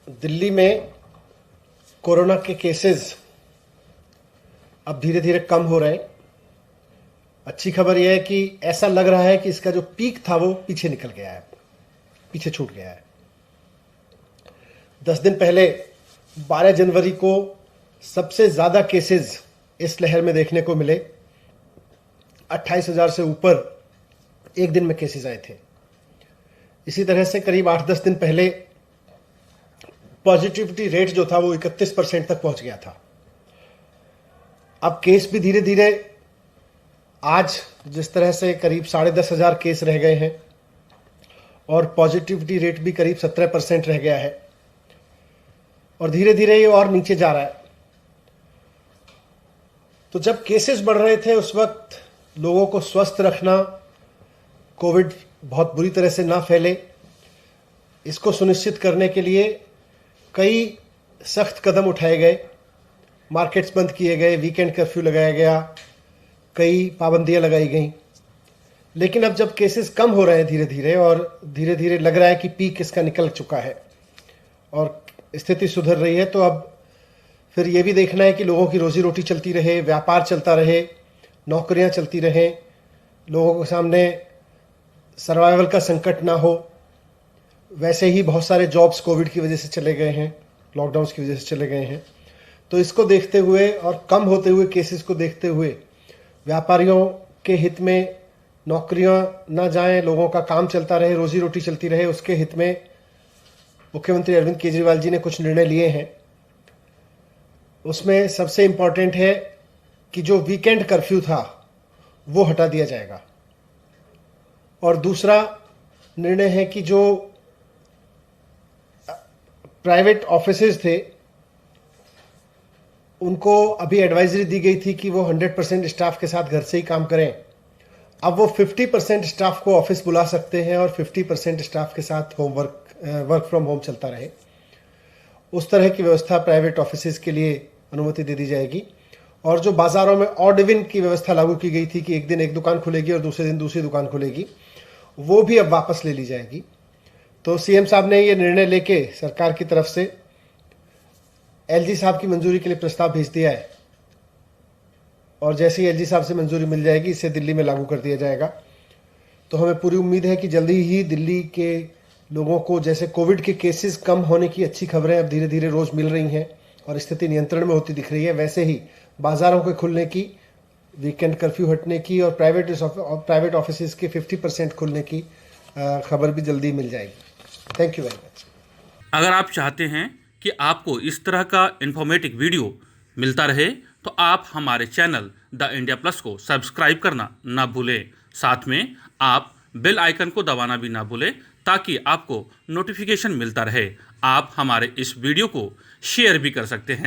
दिल्ली में कोरोना के केसेस अब धीरे धीरे कम हो रहे हैं। अच्छी खबर यह है कि ऐसा लग रहा है कि इसका जो पीक था वो पीछे निकल गया है, पीछे छूट गया है। 10 दिन पहले 12 जनवरी को सबसे ज़्यादा केसेस इस लहर में देखने को मिले। 28,000 से ऊपर एक दिन में केसेस आए थे। इसी तरह से करीब 8-10 दिन पहले पॉजिटिविटी रेट जो था वो 31% तक पहुंच गया था। अब केस भी धीरे धीरे आज जिस तरह से करीब 10,500 केस रह गए हैं और पॉजिटिविटी रेट भी करीब 17% रह गया है और धीरे धीरे ये और नीचे जा रहा है। तो जब केसेस बढ़ रहे थे उस वक्त लोगों को स्वस्थ रखना, कोविड बहुत बुरी तरह से ना फैले, इसको सुनिश्चित करने के लिए कई सख्त कदम उठाए गए। मार्केट्स बंद किए गए, वीकेंड कर्फ्यू लगाया गया, कई पाबंदियां लगाई गई। लेकिन अब जब केसेस कम हो रहे हैं धीरे धीरे और धीरे धीरे लग रहा है कि पीक इसका निकल चुका है और स्थिति सुधर रही है, तो अब फिर ये भी देखना है कि लोगों की रोजी रोटी चलती रहे, व्यापार चलता रहे, नौकरियां चलती रहें, लोगों के सामने सर्वाइवल का संकट ना हो। वैसे ही बहुत सारे जॉब्स कोविड की वजह से चले गए हैं, लॉकडाउन की वजह से चले गए हैं। तो इसको देखते हुए और कम होते हुए केसेस को देखते हुए व्यापारियों के हित में नौकरियां ना जाएं, लोगों का काम चलता रहे, रोजी रोटी चलती रहे, उसके हित में मुख्यमंत्री अरविंद केजरीवाल जी ने कुछ निर्णय लिए हैं। उसमें सबसे इम्पॉर्टेंट है कि जो वीकेंड कर्फ्यू था वो हटा दिया जाएगा और दूसरा निर्णय है कि जो प्राइवेट ऑफिसेज थे उनको अभी एडवाइजरी दी गई थी कि वो 100% स्टाफ के साथ घर से ही काम करें। अब वो 50% स्टाफ को ऑफिस बुला सकते हैं और 50% स्टाफ के साथ वर्क फ्रॉम होम चलता रहे। उस तरह की व्यवस्था प्राइवेट ऑफिसेज के लिए अनुमति दे दी जाएगी। और जो बाजारों में ऑड इवन की व्यवस्था लागू की गई थी कि एक दिन एक दुकान खुलेगी और दूसरे दिन दूसरी दुकान खुलेगी, वो भी अब वापस ले ली जाएगी। तो सीएम साहब ने ये निर्णय लेके सरकार की तरफ से एलजी साहब की मंजूरी के लिए प्रस्ताव भेज दिया है और जैसे ही एलजी साहब से मंजूरी मिल जाएगी इसे दिल्ली में लागू कर दिया जाएगा। तो हमें पूरी उम्मीद है कि जल्दी ही दिल्ली के लोगों को, जैसे कोविड के केसेस कम होने की अच्छी खबरें अब धीरे धीरे रोज मिल रही हैं और स्थिति नियंत्रण में होती दिख रही है, वैसे ही बाजारों के खुलने की, वीकेंड कर्फ्यू हटने की और प्राइवेट ऑफिसेज के 50% खुलने की खबर भी जल्दी मिल जाएगी। Thank you very much. अगर आप चाहते हैं कि आपको इस तरह का इन्फॉर्मेटिव वीडियो मिलता रहे तो आप हमारे चैनल द इंडिया प्लस को सब्सक्राइब करना ना भूलें। साथ में आप बेल आइकन को दबाना भी ना भूलें ताकि आपको नोटिफिकेशन मिलता रहे। आप हमारे इस वीडियो को शेयर भी कर सकते हैं।